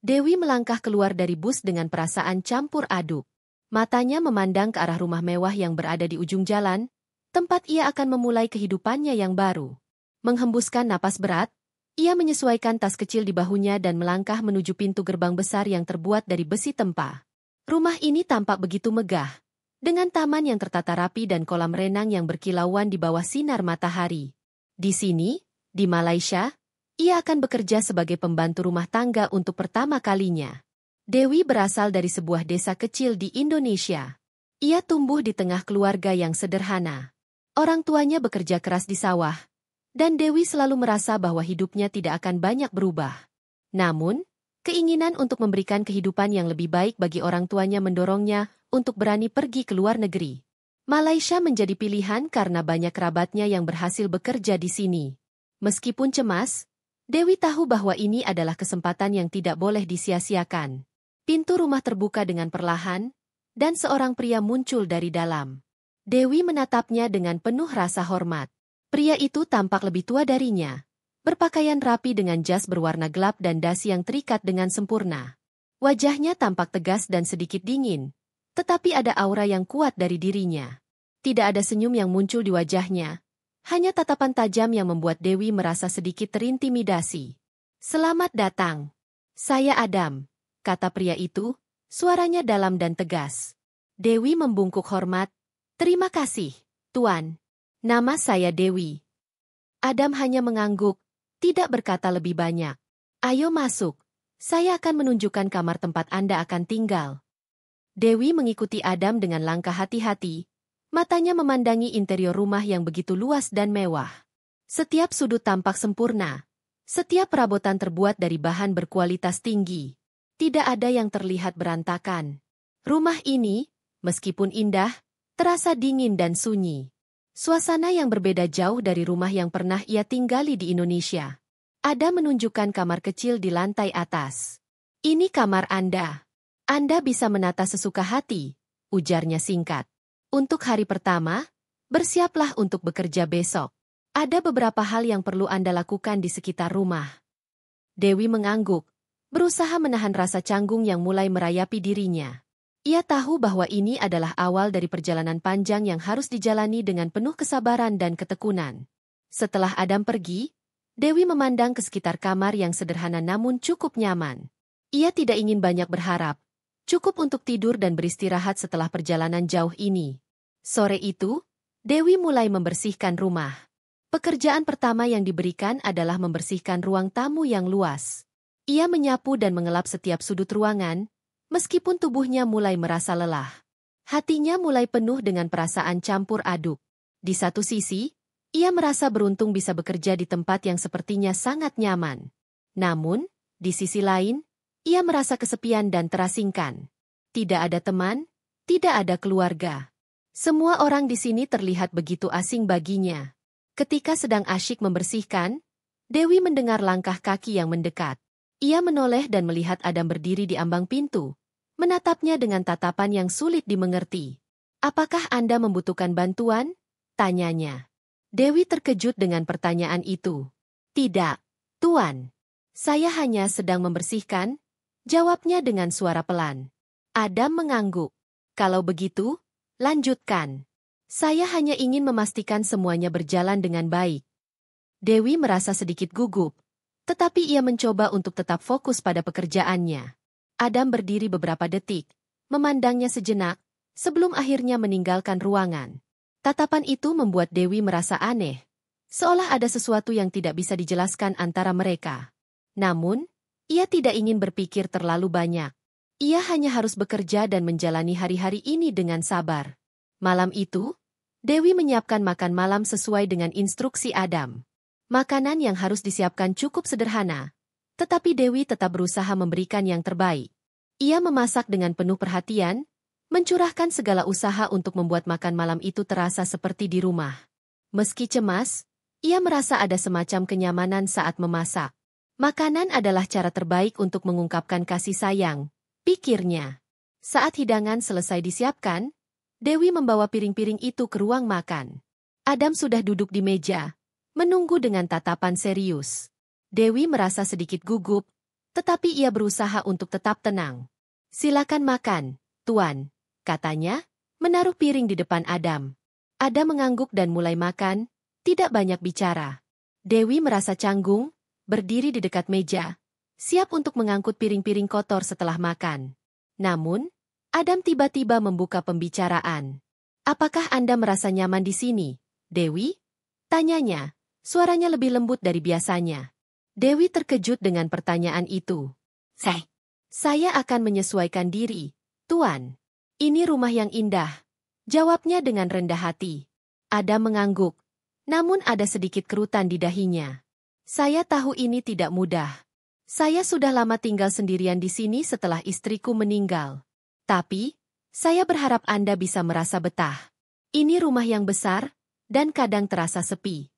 Dewi melangkah keluar dari bus dengan perasaan campur aduk. Matanya memandang ke arah rumah mewah yang berada di ujung jalan, tempat ia akan memulai kehidupannya yang baru. Menghembuskan napas berat, ia menyesuaikan tas kecil di bahunya dan melangkah menuju pintu gerbang besar yang terbuat dari besi tempa. Rumah ini tampak begitu megah, dengan taman yang tertata rapi dan kolam renang yang berkilauan di bawah sinar matahari. Di sini, di Malaysia, ia akan bekerja sebagai pembantu rumah tangga untuk pertama kalinya. Dewi berasal dari sebuah desa kecil di Indonesia. Ia tumbuh di tengah keluarga yang sederhana. Orang tuanya bekerja keras di sawah, dan Dewi selalu merasa bahwa hidupnya tidak akan banyak berubah. Namun, keinginan untuk memberikan kehidupan yang lebih baik bagi orang tuanya mendorongnya untuk berani pergi ke luar negeri. Malaysia menjadi pilihan karena banyak kerabatnya yang berhasil bekerja di sini. Meskipun cemas, Dewi tahu bahwa ini adalah kesempatan yang tidak boleh disia-siakan. Pintu rumah terbuka dengan perlahan, dan seorang pria muncul dari dalam. Dewi menatapnya dengan penuh rasa hormat. Pria itu tampak lebih tua darinya, berpakaian rapi dengan jas berwarna gelap dan dasi yang terikat dengan sempurna. Wajahnya tampak tegas dan sedikit dingin, tetapi ada aura yang kuat dari dirinya. Tidak ada senyum yang muncul di wajahnya. Hanya tatapan tajam yang membuat Dewi merasa sedikit terintimidasi. "Selamat datang. Saya Adam," kata pria itu, suaranya dalam dan tegas. Dewi membungkuk hormat. "Terima kasih, Tuan. Nama saya Dewi." Adam hanya mengangguk, tidak berkata lebih banyak. "Ayo masuk. Saya akan menunjukkan kamar tempat Anda akan tinggal." Dewi mengikuti Adam dengan langkah hati-hati. Matanya memandangi interior rumah yang begitu luas dan mewah. Setiap sudut tampak sempurna. Setiap perabotan terbuat dari bahan berkualitas tinggi. Tidak ada yang terlihat berantakan. Rumah ini, meskipun indah, terasa dingin dan sunyi. Suasana yang berbeda jauh dari rumah yang pernah ia tinggali di Indonesia. Ada menunjukkan kamar kecil di lantai atas. "Ini kamar Anda. Anda bisa menata sesuka hati," ujarnya singkat. "Untuk hari pertama, bersiaplah untuk bekerja besok. Ada beberapa hal yang perlu Anda lakukan di sekitar rumah." Dewi mengangguk, berusaha menahan rasa canggung yang mulai merayapi dirinya. Ia tahu bahwa ini adalah awal dari perjalanan panjang yang harus dijalani dengan penuh kesabaran dan ketekunan. Setelah Adam pergi, Dewi memandang ke sekitar kamar yang sederhana namun cukup nyaman. Ia tidak ingin banyak berharap. Cukup untuk tidur dan beristirahat setelah perjalanan jauh ini. Sore itu, Dewi mulai membersihkan rumah. Pekerjaan pertama yang diberikan adalah membersihkan ruang tamu yang luas. Ia menyapu dan mengelap setiap sudut ruangan, meskipun tubuhnya mulai merasa lelah. Hatinya mulai penuh dengan perasaan campur aduk. Di satu sisi, ia merasa beruntung bisa bekerja di tempat yang sepertinya sangat nyaman. Namun, di sisi lain, ia merasa kesepian dan terasingkan. Tidak ada teman, tidak ada keluarga. Semua orang di sini terlihat begitu asing baginya. Ketika sedang asyik membersihkan, Dewi mendengar langkah kaki yang mendekat. Ia menoleh dan melihat Adam berdiri di ambang pintu, menatapnya dengan tatapan yang sulit dimengerti. "Apakah Anda membutuhkan bantuan?" tanyanya. Dewi terkejut dengan pertanyaan itu. "Tidak, Tuan. Saya hanya sedang membersihkan," jawabnya dengan suara pelan. Adam mengangguk. "Kalau begitu, lanjutkan. Saya hanya ingin memastikan semuanya berjalan dengan baik." Dewi merasa sedikit gugup, tetapi ia mencoba untuk tetap fokus pada pekerjaannya. Adam berdiri beberapa detik, memandangnya sejenak, sebelum akhirnya meninggalkan ruangan. Tatapan itu membuat Dewi merasa aneh, seolah ada sesuatu yang tidak bisa dijelaskan antara mereka. Namun, ia tidak ingin berpikir terlalu banyak. Ia hanya harus bekerja dan menjalani hari-hari ini dengan sabar. Malam itu, Dewi menyiapkan makan malam sesuai dengan instruksi Adam. Makanan yang harus disiapkan cukup sederhana, tetapi Dewi tetap berusaha memberikan yang terbaik. Ia memasak dengan penuh perhatian, mencurahkan segala usaha untuk membuat makan malam itu terasa seperti di rumah. Meski cemas, ia merasa ada semacam kenyamanan saat memasak. Makanan adalah cara terbaik untuk mengungkapkan kasih sayang, pikirnya. Saat hidangan selesai disiapkan, Dewi membawa piring-piring itu ke ruang makan. Adam sudah duduk di meja, menunggu dengan tatapan serius. Dewi merasa sedikit gugup, tetapi ia berusaha untuk tetap tenang. "Silakan makan, Tuan," katanya, menaruh piring di depan Adam. Adam mengangguk dan mulai makan, tidak banyak bicara. Dewi merasa canggung, berdiri di dekat meja, siap untuk mengangkut piring-piring kotor setelah makan. Namun, Adam tiba-tiba membuka pembicaraan. "Apakah Anda merasa nyaman di sini, Dewi?" tanyanya, suaranya lebih lembut dari biasanya. Dewi terkejut dengan pertanyaan itu. Saya akan menyesuaikan diri, Tuan. Ini rumah yang indah," jawabnya dengan rendah hati. Adam mengangguk, namun ada sedikit kerutan di dahinya. "Saya tahu ini tidak mudah. Saya sudah lama tinggal sendirian di sini setelah istriku meninggal. Tapi, saya berharap Anda bisa merasa betah. Ini rumah yang besar, dan kadang terasa sepi."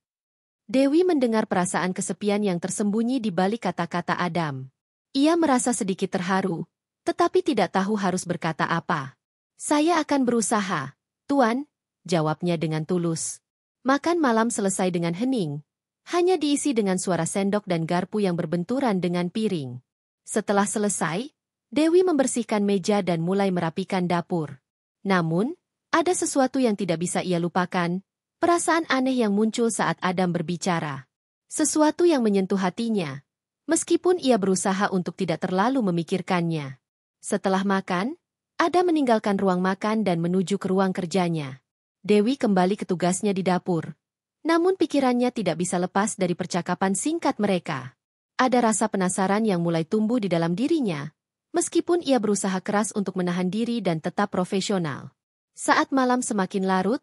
Dewi mendengar perasaan kesepian yang tersembunyi di balik kata-kata Adam. Ia merasa sedikit terharu, tetapi tidak tahu harus berkata apa. "Saya akan berusaha, Tuan," jawabnya dengan tulus. Makan malam selesai dengan hening, hanya diisi dengan suara sendok dan garpu yang berbenturan dengan piring. Setelah selesai, Dewi membersihkan meja dan mulai merapikan dapur. Namun, ada sesuatu yang tidak bisa ia lupakan, perasaan aneh yang muncul saat Adam berbicara. Sesuatu yang menyentuh hatinya, meskipun ia berusaha untuk tidak terlalu memikirkannya. Setelah makan, Adam meninggalkan ruang makan dan menuju ke ruang kerjanya. Dewi kembali ke tugasnya di dapur. Namun pikirannya tidak bisa lepas dari percakapan singkat mereka. Ada rasa penasaran yang mulai tumbuh di dalam dirinya, meskipun ia berusaha keras untuk menahan diri dan tetap profesional. Saat malam semakin larut,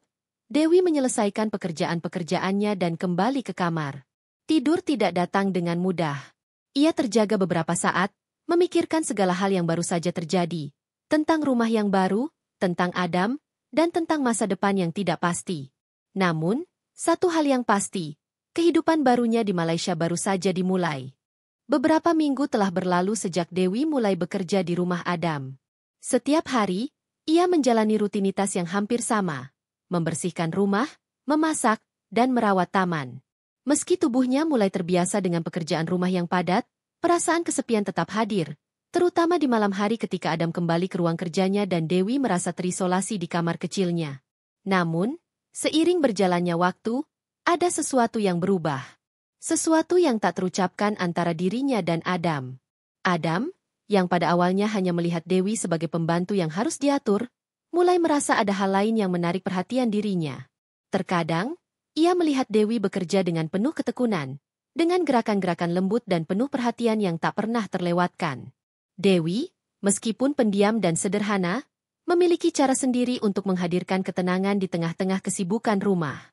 Dewi menyelesaikan pekerjaan-pekerjaannya dan kembali ke kamar. Tidur tidak datang dengan mudah. Ia terjaga beberapa saat, memikirkan segala hal yang baru saja terjadi. Tentang rumah yang baru, tentang Adam, dan tentang masa depan yang tidak pasti. Namun, satu hal yang pasti, kehidupan barunya di Malaysia baru saja dimulai. Beberapa minggu telah berlalu sejak Dewi mulai bekerja di rumah Adam. Setiap hari, ia menjalani rutinitas yang hampir sama, membersihkan rumah, memasak, dan merawat taman. Meski tubuhnya mulai terbiasa dengan pekerjaan rumah yang padat, perasaan kesepian tetap hadir, terutama di malam hari ketika Adam kembali ke ruang kerjanya dan Dewi merasa terisolasi di kamar kecilnya. Namun, seiring berjalannya waktu, ada sesuatu yang berubah. Sesuatu yang tak terucapkan antara dirinya dan Adam. Adam, yang pada awalnya hanya melihat Dewi sebagai pembantu yang harus diatur, mulai merasa ada hal lain yang menarik perhatian dirinya. Terkadang, ia melihat Dewi bekerja dengan penuh ketekunan, dengan gerakan-gerakan lembut dan penuh perhatian yang tak pernah terlewatkan. Dewi, meskipun pendiam dan sederhana, memiliki cara sendiri untuk menghadirkan ketenangan di tengah-tengah kesibukan rumah.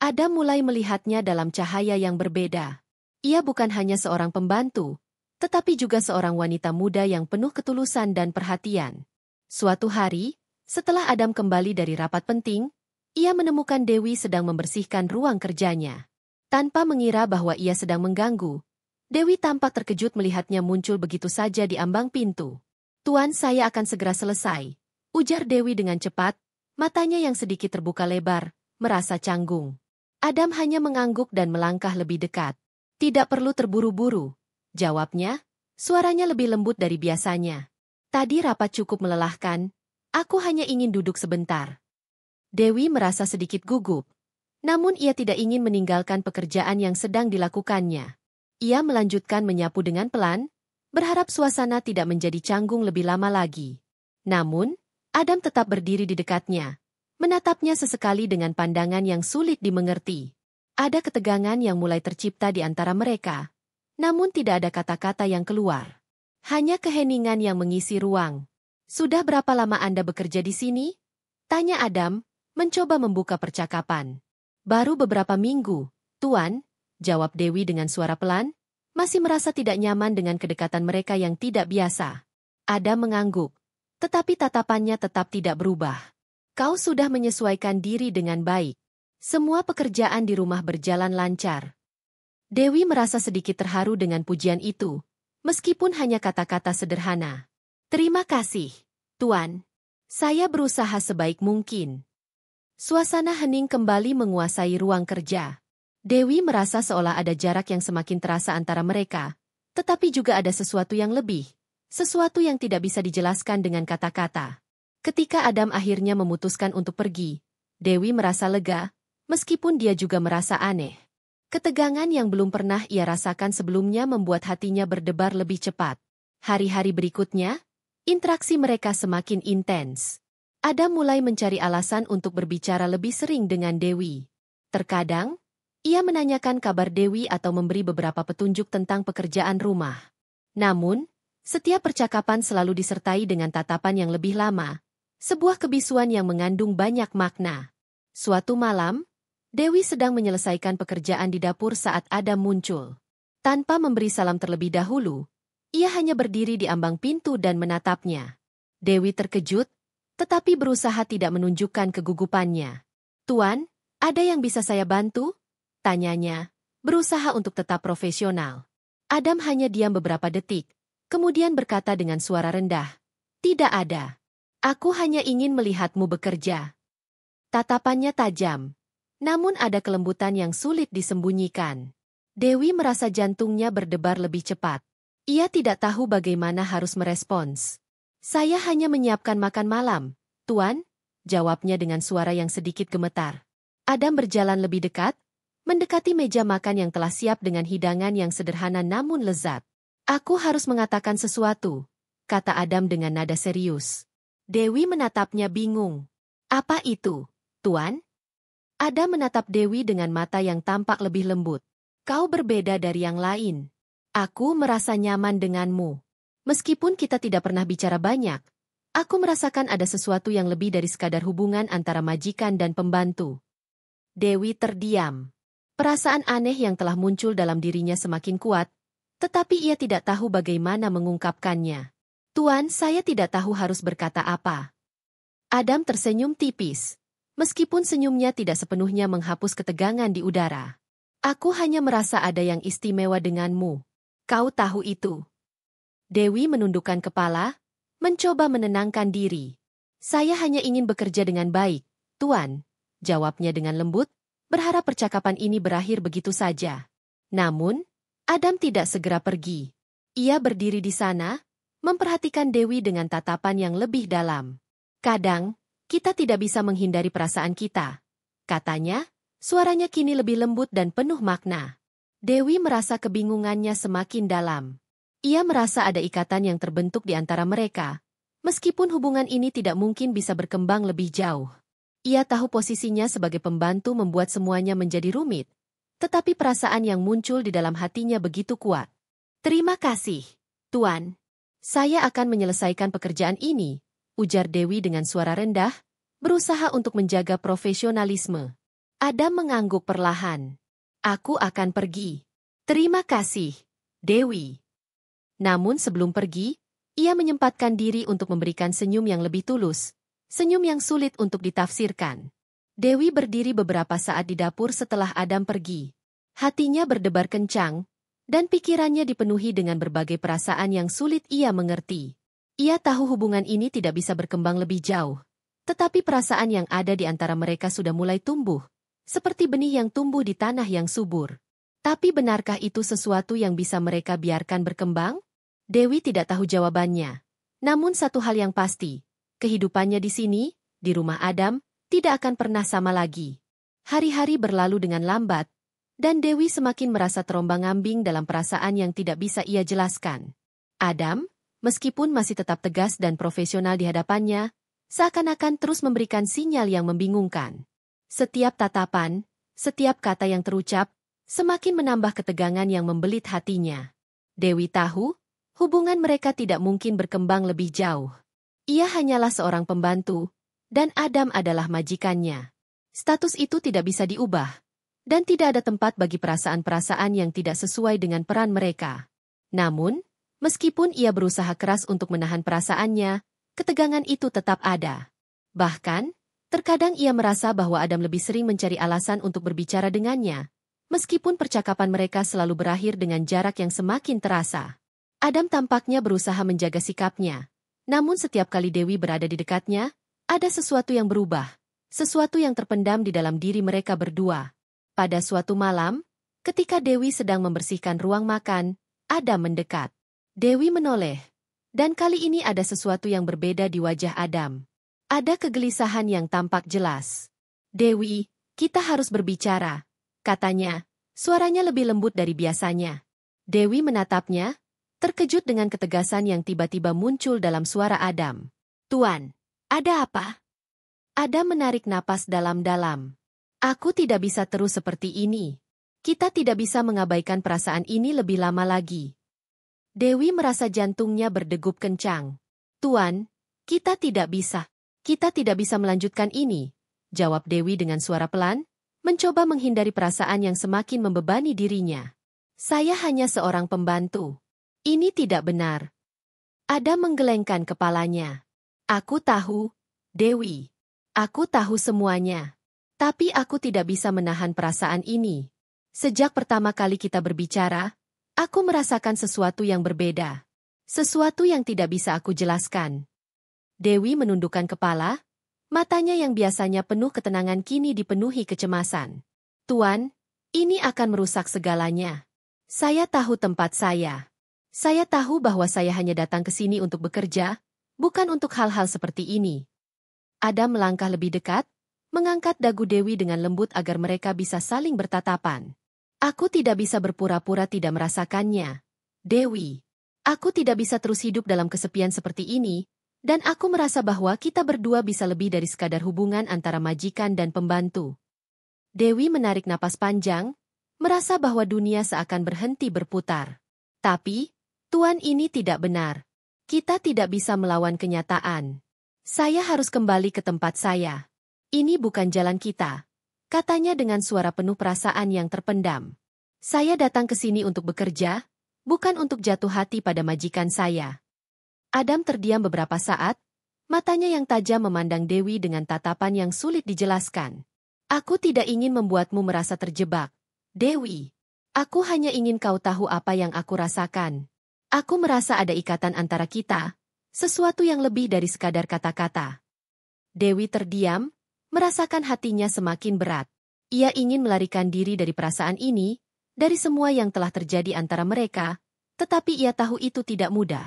Adam mulai melihatnya dalam cahaya yang berbeda. Ia bukan hanya seorang pembantu, tetapi juga seorang wanita muda yang penuh ketulusan dan perhatian. Suatu hari, setelah Adam kembali dari rapat penting, ia menemukan Dewi sedang membersihkan ruang kerjanya. Tanpa mengira bahwa ia sedang mengganggu, Dewi tampak terkejut melihatnya muncul begitu saja di ambang pintu. "Tuan, saya akan segera selesai," ujar Dewi dengan cepat, matanya yang sedikit terbuka lebar, merasa canggung. Adam hanya mengangguk dan melangkah lebih dekat. "Tidak perlu terburu-buru," jawabnya, suaranya lebih lembut dari biasanya. "Tadi rapat cukup melelahkan, aku hanya ingin duduk sebentar." Dewi merasa sedikit gugup, namun ia tidak ingin meninggalkan pekerjaan yang sedang dilakukannya. Ia melanjutkan menyapu dengan pelan, berharap suasana tidak menjadi canggung lebih lama lagi. Namun, Adam tetap berdiri di dekatnya, menatapnya sesekali dengan pandangan yang sulit dimengerti. Ada ketegangan yang mulai tercipta di antara mereka, namun tidak ada kata-kata yang keluar. Hanya keheningan yang mengisi ruang. "Sudah berapa lama Anda bekerja di sini?" tanya Adam, mencoba membuka percakapan. "Baru beberapa minggu, Tuan," jawab Dewi dengan suara pelan, masih merasa tidak nyaman dengan kedekatan mereka yang tidak biasa. Adam mengangguk, tetapi tatapannya tetap tidak berubah. "Kau sudah menyesuaikan diri dengan baik. Semua pekerjaan di rumah berjalan lancar." Dewi merasa sedikit terharu dengan pujian itu, meskipun hanya kata-kata sederhana. "Terima kasih, Tuan. Saya berusaha sebaik mungkin." Suasana hening kembali menguasai ruang kerja. Dewi merasa seolah ada jarak yang semakin terasa antara mereka, Tetapi juga ada sesuatu yang lebih, sesuatu yang tidak bisa dijelaskan dengan kata-kata. Ketika Adam akhirnya memutuskan untuk pergi, Dewi merasa lega, meskipun dia juga merasa aneh. Ketegangan yang belum pernah ia rasakan sebelumnya membuat hatinya berdebar lebih cepat. Hari-hari berikutnya, interaksi mereka semakin intens. Adam mulai mencari alasan untuk berbicara lebih sering dengan Dewi. Terkadang, ia menanyakan kabar Dewi atau memberi beberapa petunjuk tentang pekerjaan rumah. Namun, setiap percakapan selalu disertai dengan tatapan yang lebih lama, sebuah kebisuan yang mengandung banyak makna. Suatu malam, Dewi sedang menyelesaikan pekerjaan di dapur saat Adam muncul. Tanpa memberi salam terlebih dahulu, ia hanya berdiri di ambang pintu dan menatapnya. Dewi terkejut, tetapi berusaha tidak menunjukkan kegugupannya. "Tuan, ada yang bisa saya bantu?" tanyanya, berusaha untuk tetap profesional. Adam hanya diam beberapa detik, kemudian berkata dengan suara rendah, "Tidak ada. Aku hanya ingin melihatmu bekerja." Tatapannya tajam, namun ada kelembutan yang sulit disembunyikan. Dewi merasa jantungnya berdebar lebih cepat. Ia tidak tahu bagaimana harus merespons. "Saya hanya menyiapkan makan malam, Tuan," jawabnya dengan suara yang sedikit gemetar. Adam berjalan lebih dekat, mendekati meja makan yang telah siap dengan hidangan yang sederhana namun lezat. "Aku harus mengatakan sesuatu," kata Adam dengan nada serius. Dewi menatapnya bingung. "Apa itu, Tuan?" Adam menatap Dewi dengan mata yang tampak lebih lembut. "Kau berbeda dari yang lain. Aku merasa nyaman denganmu. Meskipun kita tidak pernah bicara banyak, aku merasakan ada sesuatu yang lebih dari sekadar hubungan antara majikan dan pembantu." Dewi terdiam. Perasaan aneh yang telah muncul dalam dirinya semakin kuat, tetapi ia tidak tahu bagaimana mengungkapkannya. "Tuan, saya tidak tahu harus berkata apa." Adam tersenyum tipis. Meskipun senyumnya tidak sepenuhnya menghapus ketegangan di udara. "Aku hanya merasa ada yang istimewa denganmu. Kau tahu itu." Dewi menundukkan kepala, mencoba menenangkan diri. "Saya hanya ingin bekerja dengan baik, Tuan," jawabnya dengan lembut, berharap percakapan ini berakhir begitu saja. Namun, Adam tidak segera pergi. Ia berdiri di sana, memperhatikan Dewi dengan tatapan yang lebih dalam. "Kadang, kita tidak bisa menghindari perasaan kita," katanya, suaranya kini lebih lembut dan penuh makna. Dewi merasa kebingungannya semakin dalam. Ia merasa ada ikatan yang terbentuk di antara mereka, meskipun hubungan ini tidak mungkin bisa berkembang lebih jauh. Ia tahu posisinya sebagai pembantu membuat semuanya menjadi rumit, tetapi perasaan yang muncul di dalam hatinya begitu kuat. "Terima kasih, Tuan. Saya akan menyelesaikan pekerjaan ini," ujar Dewi dengan suara rendah, berusaha untuk menjaga profesionalisme. Adam mengangguk perlahan. "Aku akan pergi. Terima kasih, Dewi." Namun sebelum pergi, ia menyempatkan diri untuk memberikan senyum yang lebih tulus, senyum yang sulit untuk ditafsirkan. Dewi berdiri beberapa saat di dapur setelah Adam pergi. Hatinya berdebar kencang, dan pikirannya dipenuhi dengan berbagai perasaan yang sulit ia mengerti. Ia tahu hubungan ini tidak bisa berkembang lebih jauh. Tetapi perasaan yang ada di antara mereka sudah mulai tumbuh, seperti benih yang tumbuh di tanah yang subur. Tapi benarkah itu sesuatu yang bisa mereka biarkan berkembang? Dewi tidak tahu jawabannya. Namun satu hal yang pasti, kehidupannya di sini, di rumah Adam, tidak akan pernah sama lagi. Hari-hari berlalu dengan lambat, dan Dewi semakin merasa terombang-ambing dalam perasaan yang tidak bisa ia jelaskan. Adam, meskipun masih tetap tegas dan profesional di hadapannya, seakan-akan terus memberikan sinyal yang membingungkan. Setiap tatapan, setiap kata yang terucap, semakin menambah ketegangan yang membelit hatinya. Dewi tahu, hubungan mereka tidak mungkin berkembang lebih jauh. Ia hanyalah seorang pembantu, dan Adam adalah majikannya. Status itu tidak bisa diubah, dan tidak ada tempat bagi perasaan-perasaan yang tidak sesuai dengan peran mereka. Namun, meskipun ia berusaha keras untuk menahan perasaannya, ketegangan itu tetap ada. Bahkan, terkadang ia merasa bahwa Adam lebih sering mencari alasan untuk berbicara dengannya, meskipun percakapan mereka selalu berakhir dengan jarak yang semakin terasa. Adam tampaknya berusaha menjaga sikapnya, namun setiap kali Dewi berada di dekatnya, ada sesuatu yang berubah, sesuatu yang terpendam di dalam diri mereka berdua. Pada suatu malam, ketika Dewi sedang membersihkan ruang makan, Adam mendekat. Dewi menoleh. Dan kali ini ada sesuatu yang berbeda di wajah Adam. Ada kegelisahan yang tampak jelas. Dewi, kita harus berbicara, katanya. Suaranya lebih lembut dari biasanya. Dewi menatapnya, terkejut dengan ketegasan yang tiba-tiba muncul dalam suara Adam. Tuan, ada apa? Adam menarik napas dalam-dalam. Aku tidak bisa terus seperti ini. Kita tidak bisa mengabaikan perasaan ini lebih lama lagi. Dewi merasa jantungnya berdegup kencang. Tuan, kita tidak bisa. Kita tidak bisa melanjutkan ini, jawab Dewi dengan suara pelan, mencoba menghindari perasaan yang semakin membebani dirinya. Saya hanya seorang pembantu. Ini tidak benar. Adam menggelengkan kepalanya. Aku tahu, Dewi. Aku tahu semuanya. Tapi aku tidak bisa menahan perasaan ini. Sejak pertama kali kita berbicara, aku merasakan sesuatu yang berbeda. Sesuatu yang tidak bisa aku jelaskan. Dewi menundukkan kepala, matanya yang biasanya penuh ketenangan kini dipenuhi kecemasan. Tuan, ini akan merusak segalanya. Saya tahu tempat saya. Saya tahu bahwa saya hanya datang ke sini untuk bekerja, bukan untuk hal-hal seperti ini. Adam melangkah lebih dekat, mengangkat dagu Dewi dengan lembut agar mereka bisa saling bertatapan. Aku tidak bisa berpura-pura tidak merasakannya. Dewi, aku tidak bisa terus hidup dalam kesepian seperti ini, dan aku merasa bahwa kita berdua bisa lebih dari sekadar hubungan antara majikan dan pembantu. Dewi menarik napas panjang, merasa bahwa dunia seakan berhenti berputar. Tapi, Tuan, ini tidak benar. Kita tidak bisa melawan kenyataan. Saya harus kembali ke tempat saya. Ini bukan jalan kita, katanya dengan suara penuh perasaan yang terpendam. Saya datang ke sini untuk bekerja, bukan untuk jatuh hati pada majikan saya. Adam terdiam beberapa saat, matanya yang tajam memandang Dewi dengan tatapan yang sulit dijelaskan. Aku tidak ingin membuatmu merasa terjebak, Dewi. Aku hanya ingin kau tahu apa yang aku rasakan. Aku merasa ada ikatan antara kita, sesuatu yang lebih dari sekadar kata-kata. Dewi terdiam, merasakan hatinya semakin berat. Ia ingin melarikan diri dari perasaan ini, dari semua yang telah terjadi antara mereka, tetapi ia tahu itu tidak mudah.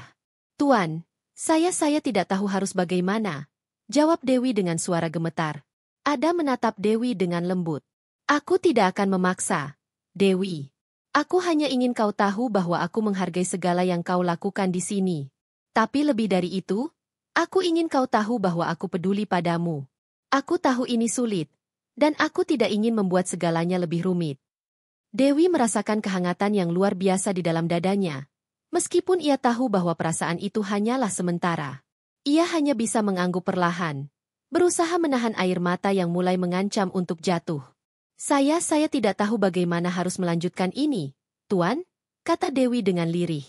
Tuan, saya tidak tahu harus bagaimana, jawab Dewi dengan suara gemetar. Adam menatap Dewi dengan lembut. Aku tidak akan memaksa, Dewi. Aku hanya ingin kau tahu bahwa aku menghargai segala yang kau lakukan di sini. Tapi lebih dari itu, aku ingin kau tahu bahwa aku peduli padamu. Aku tahu ini sulit, dan aku tidak ingin membuat segalanya lebih rumit. Dewi merasakan kehangatan yang luar biasa di dalam dadanya, meskipun ia tahu bahwa perasaan itu hanyalah sementara. Ia hanya bisa mengangguk perlahan, berusaha menahan air mata yang mulai mengancam untuk jatuh. Saya tidak tahu bagaimana harus melanjutkan ini, Tuan, kata Dewi dengan lirih.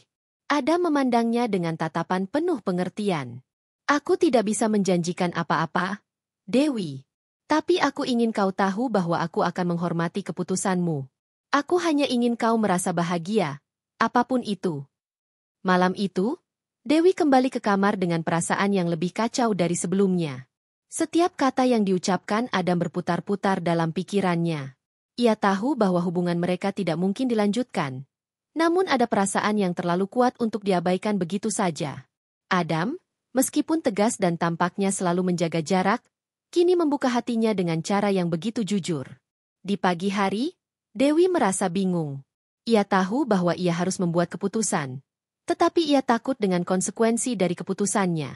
Adam memandangnya dengan tatapan penuh pengertian. Aku tidak bisa menjanjikan apa-apa, Dewi. Tapi aku ingin kau tahu bahwa aku akan menghormati keputusanmu. Aku hanya ingin kau merasa bahagia, apapun itu. Malam itu, Dewi kembali ke kamar dengan perasaan yang lebih kacau dari sebelumnya. Setiap kata yang diucapkan Adam berputar-putar dalam pikirannya. Ia tahu bahwa hubungan mereka tidak mungkin dilanjutkan. Namun ada perasaan yang terlalu kuat untuk diabaikan begitu saja. Adam, meskipun tegas dan tampaknya selalu menjaga jarak, kini membuka hatinya dengan cara yang begitu jujur. Di pagi hari, Dewi merasa bingung. Ia tahu bahwa ia harus membuat keputusan. Tetapi ia takut dengan konsekuensi dari keputusannya.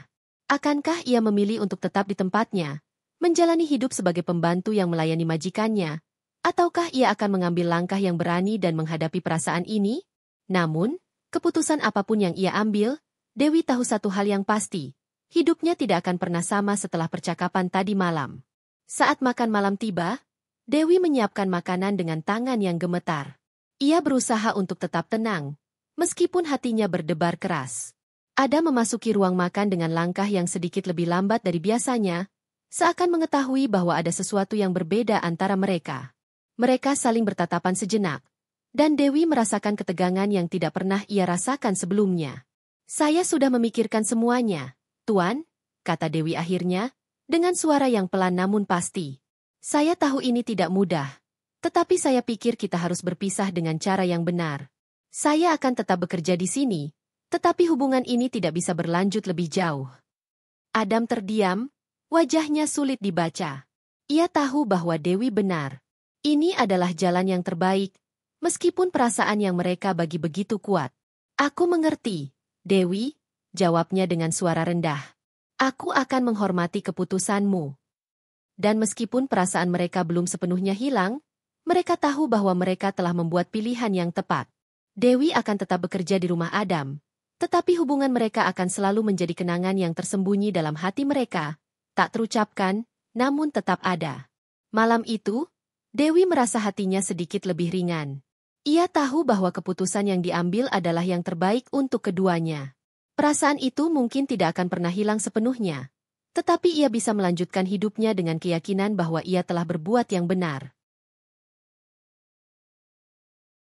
Akankah ia memilih untuk tetap di tempatnya, menjalani hidup sebagai pembantu yang melayani majikannya, ataukah ia akan mengambil langkah yang berani dan menghadapi perasaan ini? Namun, keputusan apapun yang ia ambil, Dewi tahu satu hal yang pasti. Hidupnya tidak akan pernah sama setelah percakapan tadi malam. Saat makan malam tiba, Dewi menyiapkan makanan dengan tangan yang gemetar. Ia berusaha untuk tetap tenang, meskipun hatinya berdebar keras. Adam memasuki ruang makan dengan langkah yang sedikit lebih lambat dari biasanya, seakan mengetahui bahwa ada sesuatu yang berbeda antara mereka. Mereka saling bertatapan sejenak, dan Dewi merasakan ketegangan yang tidak pernah ia rasakan sebelumnya. Saya sudah memikirkan semuanya, Tuan, kata Dewi akhirnya, dengan suara yang pelan namun pasti. Saya tahu ini tidak mudah, tetapi saya pikir kita harus berpisah dengan cara yang benar. Saya akan tetap bekerja di sini, tetapi hubungan ini tidak bisa berlanjut lebih jauh. Adam terdiam, wajahnya sulit dibaca. Ia tahu bahwa Dewi benar. Ini adalah jalan yang terbaik, meskipun perasaan yang mereka bagi begitu kuat. Aku mengerti, Dewi, jawabnya dengan suara rendah. Aku akan menghormati keputusanmu. Dan meskipun perasaan mereka belum sepenuhnya hilang, mereka tahu bahwa mereka telah membuat pilihan yang tepat. Dewi akan tetap bekerja di rumah Adam, tetapi hubungan mereka akan selalu menjadi kenangan yang tersembunyi dalam hati mereka, tak terucapkan, namun tetap ada. Malam itu, Dewi merasa hatinya sedikit lebih ringan. Ia tahu bahwa keputusan yang diambil adalah yang terbaik untuk keduanya. Perasaan itu mungkin tidak akan pernah hilang sepenuhnya, tetapi ia bisa melanjutkan hidupnya dengan keyakinan bahwa ia telah berbuat yang benar.